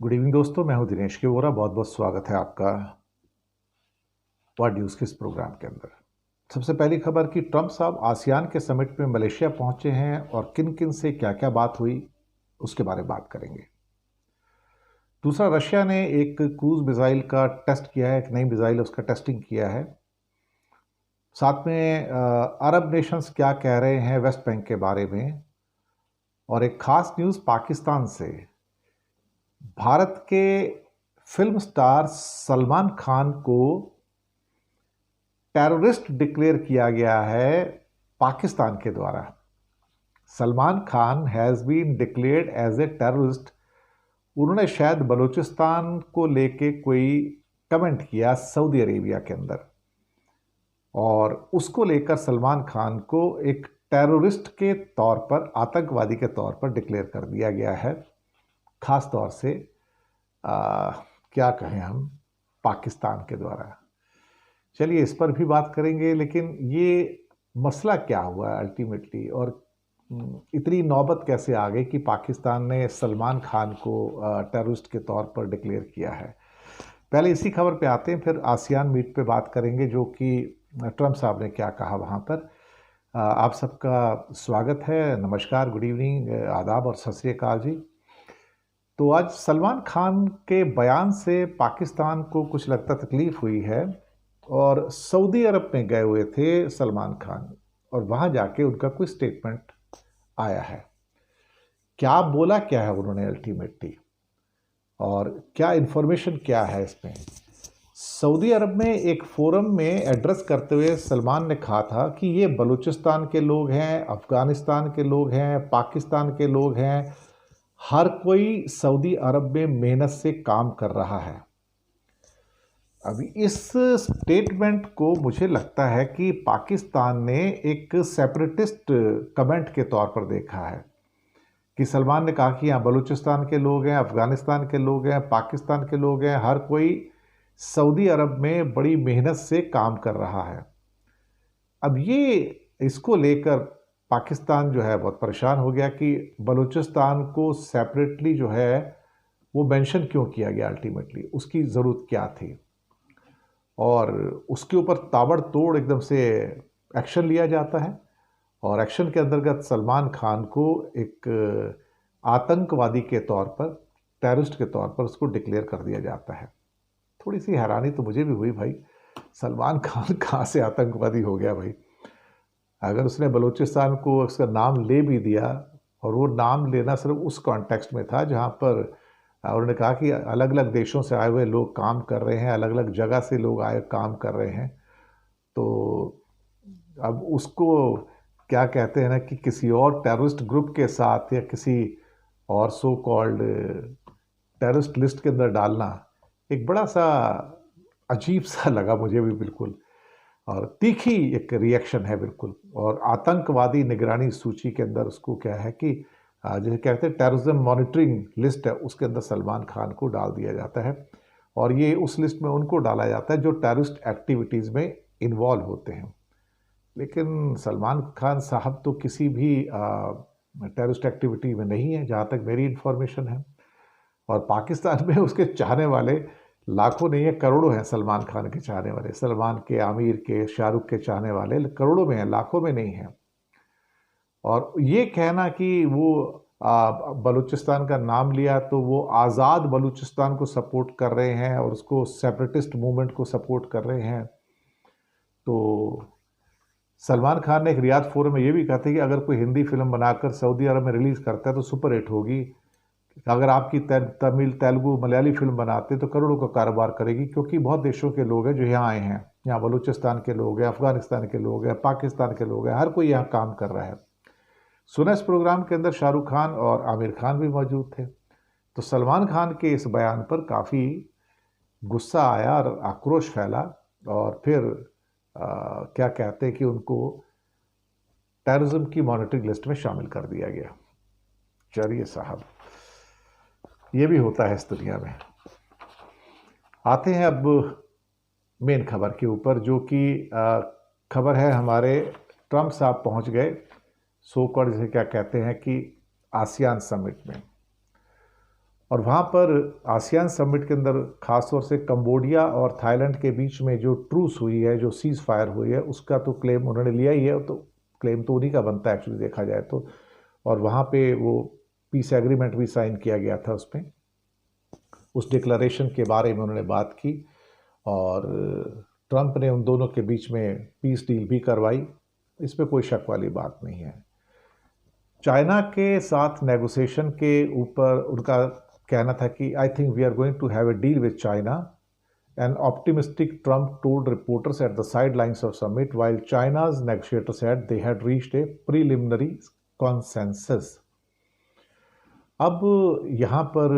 Good evening दोस्तों, मैं हूं दिनेश के वोरा। बहुत बहुत स्वागत है आपका वर्ल्ड न्यूज़ के इस प्रोग्राम के अंदर। सबसे पहली खबर कि ट्रंप साहब आसियान के समिट में मलेशिया पहुंचे हैं और किन किन से क्या क्या बात हुई उसके बारे में बात करेंगे। दूसरा, रशिया ने एक क्रूज मिसाइल का टेस्ट किया है, एक नई मिसाइल उसका टेस्टिंग किया है। साथ में अरब नेशंस क्या कह रहे हैं वेस्ट बैंक के बारे में, और एक खास न्यूज़ पाकिस्तान से। भारत के फिल्म स्टार सलमान खान को टेररिस्ट डिक्लेयर किया गया है पाकिस्तान के द्वारा। Salman Khan has been declared as a terrorist. उन्होंने शायद बलूचिस्तान को लेके कोई कमेंट किया सऊदी अरेबिया के अंदर, और उसको लेकर सलमान खान को एक टेररिस्ट के तौर पर, आतंकवादी के तौर पर डिक्लेयर कर दिया गया है, खास तौर से क्या कहें हम, पाकिस्तान के द्वारा। चलिए इस पर भी बात करेंगे, लेकिन ये मसला क्या हुआ अल्टीमेटली, और इतनी नौबत कैसे आ गई कि पाकिस्तान ने सलमान खान को टेररिस्ट के तौर पर डिक्लेयर किया है। पहले इसी खबर पे आते हैं, फिर आसियान मीट पे बात करेंगे जो कि ट्रंप साहब ने क्या कहा वहाँ पर। आप सबका स्वागत है, नमस्कार, गुड इवनिंग, आदाब और सत श्री अकाल जी। तो आज सलमान खान के बयान से पाकिस्तान को कुछ लगता तकलीफ हुई है, और सऊदी अरब में गए हुए थे सलमान खान, और वहाँ जाके उनका कोई स्टेटमेंट आया है। क्या बोला क्या है उन्होंने अल्टीमेटली, और क्या इन्फॉर्मेशन क्या है इसमें। सऊदी अरब में एक फोरम में एड्रेस करते हुए सलमान ने कहा था कि ये बलूचिस्तान के लोग हैं, अफ़गानिस्तान के लोग हैं, पाकिस्तान के लोग हैं, हर कोई सऊदी अरब में मेहनत से काम कर रहा है। अभी इस स्टेटमेंट को मुझे लगता है कि पाकिस्तान ने एक सेपरेटिस्ट कमेंट के तौर पर देखा है, कि सलमान ने कहा कि यहाँ बलूचिस्तान के लोग हैं, अफ़गानिस्तान के लोग हैं, पाकिस्तान के लोग हैं, हर कोई सऊदी अरब में बड़ी मेहनत से काम कर रहा है। अब ये इसको लेकर पाकिस्तान जो है बहुत परेशान हो गया कि बलूचिस्तान को सेपरेटली जो है वो मेंशन क्यों किया गया, अल्टीमेटली उसकी ज़रूरत क्या थी। और उसके ऊपर ताबड़तोड़ एकदम से एक्शन लिया जाता है, और एक्शन के अंतर्गत सलमान खान को एक आतंकवादी के तौर पर, टेररिस्ट के तौर पर उसको डिक्लेयर कर दिया जाता है। थोड़ी सी हैरानी तो मुझे भी हुई भाई, सलमान खान कहाँ से आतंकवादी हो गया भाई। अगर उसने बलूचिस्तान को उसका नाम ले भी दिया, और वो नाम लेना सिर्फ उस कॉन्टेक्स्ट में था जहाँ पर उन्होंने कहा कि अलग अलग देशों से आए हुए लोग काम कर रहे हैं, अलग अलग जगह से लोग आए काम कर रहे हैं, तो अब उसको क्या कहते हैं ना कि किसी और टेररिस्ट ग्रुप के साथ या किसी और सो कॉल्ड टेररिस्ट लिस्ट के अंदर डालना एक बड़ा सा अजीब सा लगा मुझे भी बिल्कुल, और तीखी एक रिएक्शन है बिल्कुल। और आतंकवादी निगरानी सूची के अंदर उसको क्या है कि जैसे कहते हैं टेररिज्म मॉनिटरिंग लिस्ट है, उसके अंदर सलमान खान को डाल दिया जाता है, और ये उस लिस्ट में उनको डाला जाता है जो टेररिस्ट एक्टिविटीज़ में इन्वॉल्व होते हैं। लेकिन सलमान खान साहब तो किसी भी टेररिस्ट एक्टिविटी में नहीं है जहाँ तक मेरी इन्फॉर्मेशन है, और पाकिस्तान में उसके चाहने वाले लाखों नहीं है, करोड़ों हैं सलमान खान के चाहने वाले। सलमान के, आमिर के, शाहरुख के चाहने वाले करोड़ों में हैं, लाखों में नहीं हैं। और ये कहना कि वो बलूचिस्तान का नाम लिया तो वो आज़ाद बलूचिस्तान को सपोर्ट कर रहे हैं और उसको सेपरेटिस्ट मूवमेंट को सपोर्ट कर रहे हैं। तो सलमान खान ने एक रियाद फोरम में ये भी कहा था कि अगर कोई हिंदी फिल्म बनाकर सऊदी अरब में रिलीज़ करता है तो सुपर हिट होगी। अगर आपकी तमिल, तेलुगु, मलयाली फिल्म बनाते तो करोड़ों का कारोबार करेगी, क्योंकि बहुत देशों के लोग हैं जो यहाँ आए हैं। यहाँ बलूचिस्तान के लोग हैं, अफ़गानिस्तान के लोग हैं, पाकिस्तान के लोग हैं, हर कोई यहाँ काम कर रहा है। सुना इस प्रोग्राम के अंदर शाहरुख खान और आमिर खान भी मौजूद थे। तो सलमान खान के इस बयान पर काफ़ी गुस्सा आया और आक्रोश फैला, और फिर क्या कहते हैं कि उनको टेररिज्म की मॉनिटरिंग लिस्ट में शामिल कर दिया गया। चलिए साहब, ये भी होता है इस दुनिया में। आते हैं अब मेन खबर के ऊपर, जो कि खबर है हमारे ट्रंप साहब पहुंच गए सो कॉल्ड, जिसे क्या कहते हैं कि आसियान समिट में। और वहाँ पर आसियान समिट के अंदर ख़ासतौर से कंबोडिया और थाईलैंड के बीच में जो ट्रूस हुई है, जो सीज़ फायर हुई है, उसका तो क्लेम उन्होंने लिया ही है, तो क्लेम तो उन्हीं का बनता है एक्चुअली देखा जाए तो। और वहाँ पे वो पीस एग्रीमेंट भी साइन किया गया था उसमें, उस डिक्लेरेशन के बारे में उन्होंने बात की, और ट्रंप ने उन दोनों के बीच में पीस डील भी करवाई, इसमें कोई शक वाली बात नहीं है। चाइना के साथ नेगोशिएशन के ऊपर उनका कहना था कि I think we are going to have a deal with China. An optimistic Trump told reporters at the sidelines of summit, while China's negotiators said they had reached a preliminary consensus. अब यहाँ पर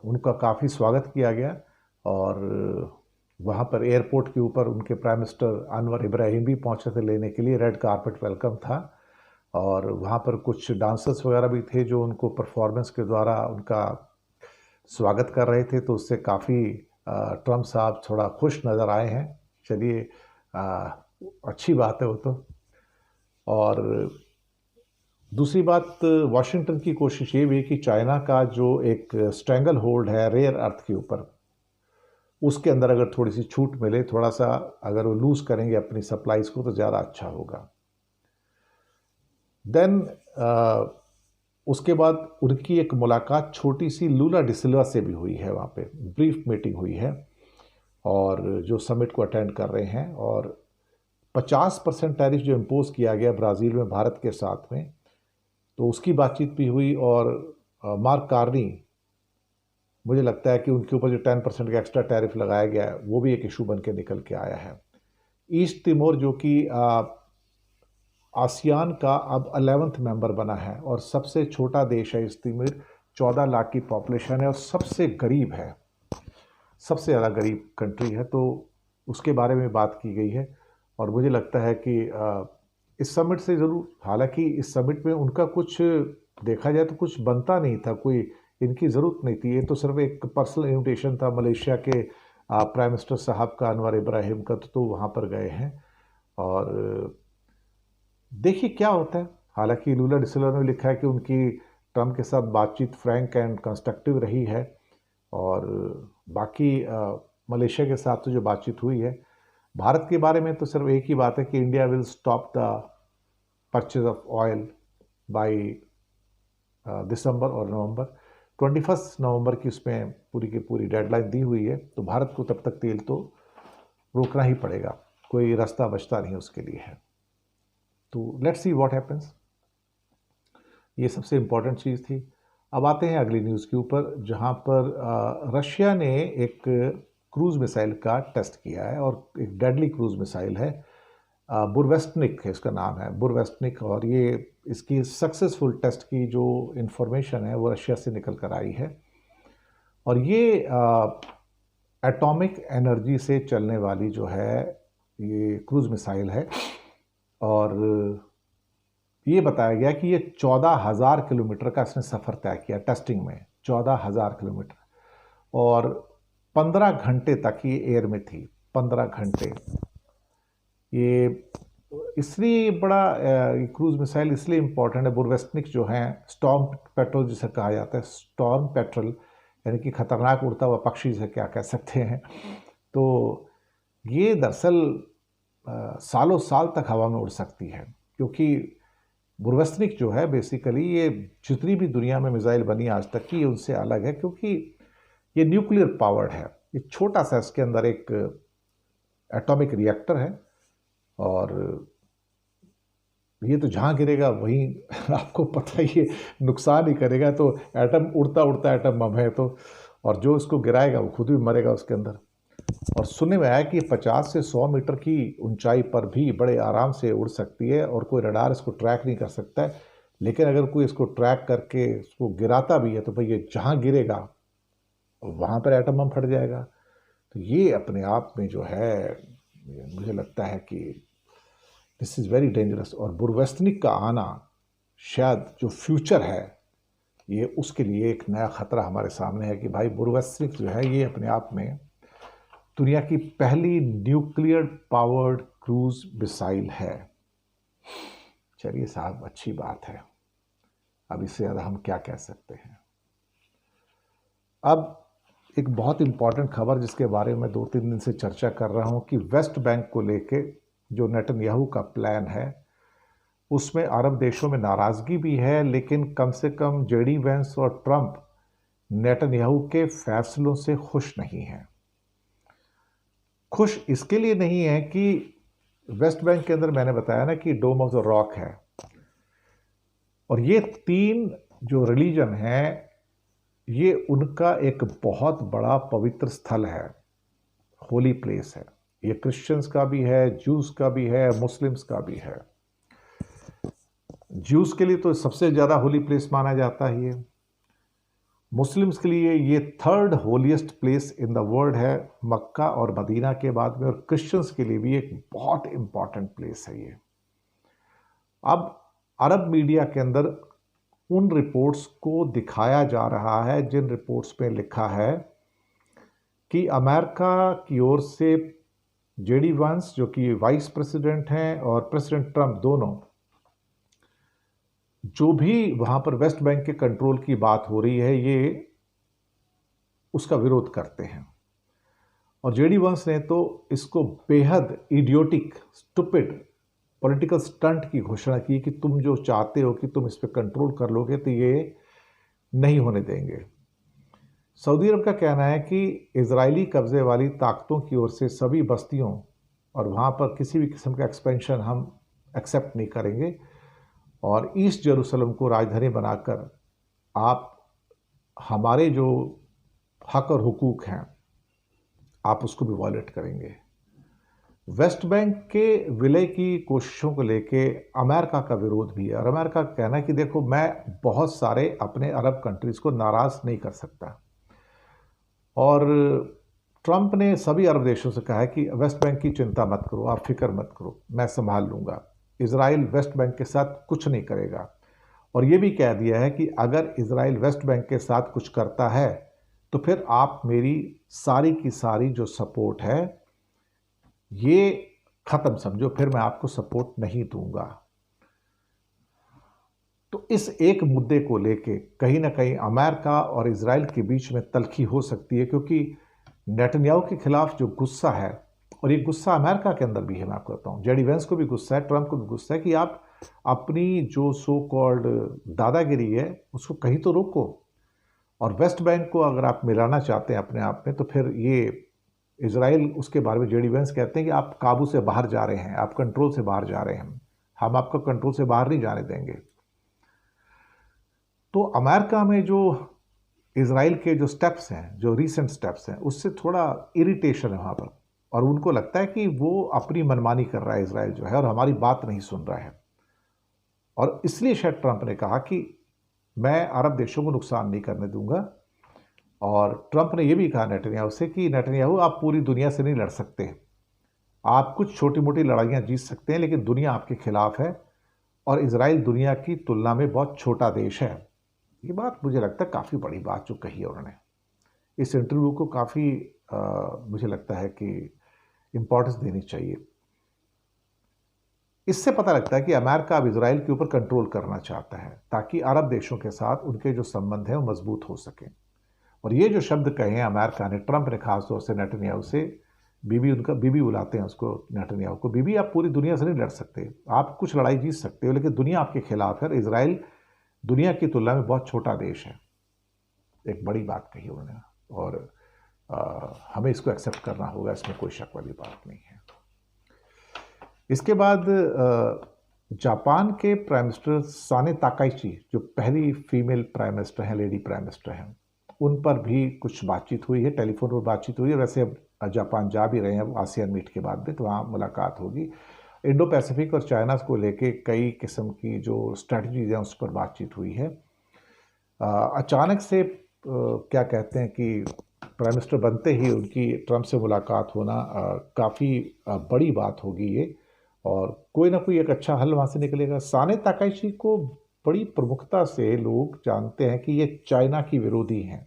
उनका काफ़ी स्वागत किया गया, और वहाँ पर एयरपोर्ट के ऊपर उनके प्राइम मिनिस्टर अनवर इब्राहिम भी पहुँचे थे लेने के लिए, रेड कारपेट वेलकम था, और वहाँ पर कुछ डांसर्स वगैरह भी थे जो उनको परफॉर्मेंस के द्वारा उनका स्वागत कर रहे थे, तो उससे काफ़ी ट्रंप साहब थोड़ा खुश नज़र आए हैं। चलिए, अच्छी बात है वो तो। और दूसरी बात, वाशिंगटन की कोशिश ये भी कि चाइना का जो एक स्ट्रैंगल होल्ड है रेयर अर्थ के ऊपर, उसके अंदर अगर थोड़ी सी छूट मिले, थोड़ा सा अगर वो लूज़ करेंगे अपनी सप्लाईज को, तो ज़्यादा अच्छा होगा। देन उसके बाद उनकी एक मुलाकात छोटी सी लूला डिसिल्वा से भी हुई है, वहाँ पे ब्रीफ मीटिंग हुई है, और जो समिट को अटेंड कर रहे हैं। और 50% टैरिफ जो इम्पोज किया गया ब्राज़ील में भारत के साथ में, तो उसकी बातचीत भी हुई। और मार्क कार्नी, मुझे लगता है कि उनके ऊपर जो 10% का एक्स्ट्रा टैरिफ लगाया गया है, वो भी एक इशू बन के निकल के आया है। ईस्ट तिमोर जो कि आसियान का अब 11th मेंबर बना है, और सबसे छोटा देश है ईस्ट तिमोर, 14 लाख की पॉपुलेशन है, और सबसे गरीब है, सबसे ज़्यादा गरीब कंट्री है, तो उसके बारे में बात की गई है। और मुझे लगता है कि इस समिट से ज़रूर, हालांकि इस समिट में उनका कुछ देखा जाए तो कुछ बनता नहीं था, कोई इनकी ज़रूरत नहीं थी, ये तो सिर्फ एक पर्सनल इन्विटेशन था मलेशिया के प्राइम मिनिस्टर साहब का, अनवर इब्राहिम का, तो वहाँ पर गए हैं। और देखिए क्या होता है। हालांकि लूला डिसिल्वा ने लिखा है कि उनकी ट्रंप के साथ बातचीत फ्रैंक एंड कंस्ट्रक्टिव रही है, और बाकी मलेशिया के साथ तो जो बातचीत हुई है, भारत के बारे में तो सिर्फ एक ही बात है कि India will stop the purchase of oil by December और नवंबर, 21 नवंबर की उसमें पूरी की पूरी डेडलाइन दी हुई है, तो भारत को तब तक तेल तो रोकना ही पड़ेगा, कोई रास्ता बचता नहीं उसके लिए है। तो लेट्स सी व्हाट हैपन्स। ये सबसे इम्पोर्टेंट चीज़ थी। अब आते हैं अगली न्यूज़ के ऊपर, जहाँ पर रशिया ने एक क्रूज़ मिसाइल का टेस्ट किया है, और एक डेडली क्रूज़ मिसाइल है, बुरवेस्टनिक है इसका नाम है, बुरवेस्टनिक। और ये इसकी सक्सेसफुल टेस्ट की जो इन्फॉर्मेशन है वो रशिया से निकल कर आई है, और ये एटॉमिक एनर्जी से चलने वाली जो है ये क्रूज़ मिसाइल है। और ये बताया गया कि ये 14,000 किलोमीटर का इसने सफ़र तय किया टेस्टिंग में, 14,000 किलोमीटर, और 15 घंटे तक ये एयर में थी, 15 घंटे। ये इसलिए बड़ा क्रूज मिसाइल इसलिए इम्पोर्टेंट है, बुरवेस्टनिक जो है, स्टॉर्म पेट्रोल जिसे कहा जाता है, स्टॉर्म पेट्रोल यानी कि खतरनाक उड़ता हुआ पक्षी जिसे क्या कह सकते हैं। तो ये दरअसल सालों साल तक हवा में उड़ सकती है, क्योंकि बुरवेस्टनिक जो है बेसिकली, ये जितनी भी दुनिया में मिसाइल बनी आज तक की, ये उनसे अलग है, क्योंकि ये न्यूक्लियर पावर्ड है। ये छोटा सा इसके अंदर एक एटॉमिक रिएक्टर है, और ये तो जहाँ गिरेगा वहीं आपको पता ही है नुकसान ही करेगा। तो एटम उड़ता उड़ता एटम बम है, तो और जो इसको गिराएगा वो खुद भी मरेगा उसके अंदर। और सुनने में आया कि 50 से 100 मीटर की ऊंचाई पर भी बड़े आराम से उड़ सकती है, और कोई रडार इसको ट्रैक नहीं कर सकता है। लेकिन अगर कोई इसको ट्रैक करके इसको गिराता भी है, तो भाई ये जहाँ गिरेगा वहाँ पर एटम बम फट जाएगा। तो ये अपने आप में जो है, मुझे लगता है कि दिस इज़ वेरी डेंजरस। और बुरवेस्टनिक का आना शायद जो फ्यूचर है, ये उसके लिए एक नया ख़तरा हमारे सामने है कि भाई बुरवेस्टनिक जो है ये अपने आप में दुनिया की पहली न्यूक्लियर पावर्ड क्रूज मिसाइल है। चलिए साहब, अच्छी बात है, अब इससे ज़्यादा हम क्या कह सकते हैं। अब एक बहुत इम्पॉर्टेंट खबर जिसके बारे में 2-3 दिन से चर्चा कर रहा हूँ कि वेस्ट बैंक को लेके जो नेतन्याहू का प्लान है उसमें अरब देशों में नाराज़गी भी है, लेकिन कम से कम जेडी वेंस और ट्रंप नेतन्याहू के फैसलों से खुश नहीं हैं। खुश इसके लिए नहीं है कि वेस्ट बैंक के अंदर मैंने बताया ना कि डोम ऑफ द रॉक है, और ये 3 जो रिलीजन है ये उनका एक बहुत बड़ा पवित्र स्थल है, होली प्लेस है। ये क्रिश्चियंस का भी है, जूस का भी है, मुस्लिम्स का भी है। जूस के लिए तो सबसे ज़्यादा होली प्लेस माना जाता है ये। मुस्लिम्स के लिए ये 3rd holiest place in the world है, मक्का और मदीना के बाद में। और क्रिश्चियंस के लिए भी एक बहुत इंपॉर्टेंट प्लेस है ये। अब अरब मीडिया के अंदर उन रिपोर्ट्स को दिखाया जा रहा है जिन रिपोर्ट्स पे लिखा है कि अमेरिका की ओर से जेडी वांस जो कि वाइस प्रेसिडेंट हैं और प्रेसिडेंट ट्रंप दोनों जो भी वहां पर वेस्ट बैंक के कंट्रोल की बात हो रही है ये उसका विरोध करते हैं। और जेडी वांस ने तो इसको बेहद इडियोटिक स्टूपिड पॉलिटिकल स्टंट की घोषणा की कि तुम जो चाहते हो कि तुम इस पर कंट्रोल कर लोगे तो ये नहीं होने देंगे। सऊदी अरब का कहना है कि इजरायली कब्जे वाली ताकतों की ओर से सभी बस्तियों और वहाँ पर किसी भी किस्म का एक्सपेंशन हम एक्सेप्ट नहीं करेंगे, और ईस्ट जेरूसलम को राजधानी बनाकर आप हमारे जो हक और हुकूक हैं आप उसको भी वॉयलेट करेंगे। वेस्ट बैंक के विलय की कोशिशों को लेके अमेरिका का विरोध भी है, और अमेरिका का कहना है कि देखो मैं बहुत सारे अपने अरब कंट्रीज को नाराज नहीं कर सकता। और ट्रंप ने सभी अरब देशों से कहा है कि वेस्ट बैंक की चिंता मत करो, आप फिक्र मत करो, मैं संभाल लूंगा। इजराइल वेस्ट बैंक के साथ कुछ नहीं करेगा। और ये भी कह दिया है कि अगर इजराइल वेस्ट बैंक के साथ कुछ करता है तो फिर आप मेरी सारी की सारी जो सपोर्ट है ये खत्म समझो, फिर मैं आपको सपोर्ट नहीं दूंगा। तो इस एक मुद्दे को लेके कहीं ना कहीं अमेरिका और इजराइल के बीच में तल्खी हो सकती है, क्योंकि नेतन्याहू के खिलाफ जो गुस्सा है, और ये गुस्सा अमेरिका के अंदर भी है, मैं आपको बताता हूँ, जेडी वेंस को भी गुस्सा है, ट्रंप को भी गुस्सा है कि आप अपनी जो सो कॉल्ड दादागिरी है उसको कहीं तो रोको। और वेस्ट बैंक को अगर आप मिलाना चाहते हैं अपने आप में तो फिर ये इजराइल, उसके बारे में जेडी वेंस कहते हैं कि आप काबू से बाहर जा रहे हैं, आप कंट्रोल से बाहर जा रहे हैं, हम आपको कंट्रोल से बाहर नहीं जाने देंगे। तो अमेरिका में जो इजराइल के जो स्टेप्स हैं, जो रीसेंट स्टेप्स हैं, उससे थोड़ा इरिटेशन है वहाँ पर, और उनको लगता है कि वो अपनी मनमानी कर रहा है इजराइल जो है, और हमारी बात नहीं सुन रहा है। और इसलिए शायद ट्रंप ने कहा कि मैं अरब देशों को नुकसान नहीं करने दूंगा। और ट्रंप ने यह भी कहा नेतन्याहू से कि नेतन्याहू आप पूरी दुनिया से नहीं लड़ सकते, आप कुछ छोटी मोटी लड़ाइयाँ जीत सकते हैं, लेकिन दुनिया आपके खिलाफ है, और इजराइल दुनिया की तुलना में बहुत छोटा देश है। ये बात मुझे लगता है काफ़ी बड़ी बात जो कही है उन्होंने। इस इंटरव्यू को काफ़ी मुझे लगता है कि इम्पोर्टेंस देनी चाहिए। इससे पता लगता है कि अमेरिका अब इजराइल के ऊपर कंट्रोल करना चाहता है ताकि अरब देशों के साथ उनके जो संबंध हैं वो मजबूत हो सकें। और ये जो शब्द कहे हैं अमेरिका ने, ट्रंप ने खासतौर से नेतन्याहू से, बीबी, उनका बीबी बुलाते हैं उसको, नेतन्याहू को, बीबी आप पूरी दुनिया से नहीं लड़ सकते, आप कुछ लड़ाई जीत सकते हो लेकिन दुनिया आपके खिलाफ है, इजराइल दुनिया की तुलना में बहुत छोटा देश है। एक बड़ी बात कही उन्होंने, और हमें इसको एक्सेप्ट करना होगा, इसमें कोई शक वाली बात नहीं है। इसके बाद जापान के प्राइम मिनिस्टर साने ताकाइची, जो पहली फीमेल प्राइम मिनिस्टर हैं, लेडी प्राइम मिनिस्टर हैं, उन पर भी कुछ बातचीत हुई है, टेलीफोन पर बातचीत हुई है। वैसे अब जापान जा भी रहे हैं आसियान मीट के बाद में, तो वहाँ मुलाकात होगी। इंडो पैसिफिक और चाइना को लेके कई किस्म की जो स्ट्रेटजीज हैं उस पर बातचीत हुई है। अचानक से क्या कहते हैं कि प्राइम मिनिस्टर बनते ही उनकी ट्रंप से मुलाकात होना काफ़ी बड़ी बात होगी ये, और कोई ना कोई एक अच्छा हल वहाँ से निकलेगा। साने ताकाइची को बड़ी प्रमुखता से लोग जानते हैं कि ये चाइना की विरोधी हैं,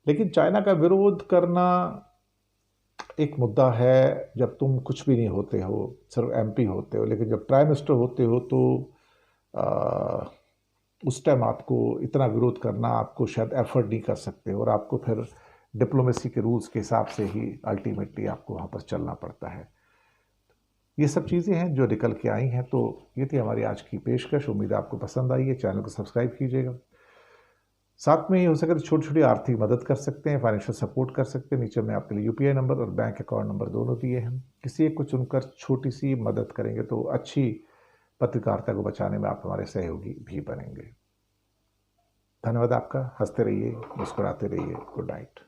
लेकिन चाइना का विरोध करना एक मुद्दा है जब तुम कुछ भी नहीं होते हो, सिर्फ एमपी होते हो, लेकिन जब प्राइम मिनिस्टर होते हो तो उस टाइम आपको इतना विरोध करना, आपको शायद एफर्ट नहीं कर सकते और आपको फिर डिप्लोमेसी के रूल्स के हिसाब से ही अल्टीमेटली आपको वहाँ पर चलना पड़ता है। ये सब चीज़ें हैं जो निकल के आई हैं। तो ये थी हमारी आज की पेशकश। उम्मीद है आपको पसंद आई है। चैनल को सब्सक्राइब कीजिएगा। साथ में ही हो सके तो छोटी छोटी आर्थिक मदद कर सकते हैं, फाइनेंशियल सपोर्ट कर सकते हैं। नीचे में आपके लिए यूपीआई नंबर और बैंक अकाउंट नंबर दोनों दिए हैं। किसी एक को चुनकर छोटी सी मदद करेंगे तो अच्छी पत्रकारिता को बचाने में आप हमारे सहयोगी भी बनेंगे। धन्यवाद आपका। हंसते रहिए, मुस्कुराते रहिए। Good night.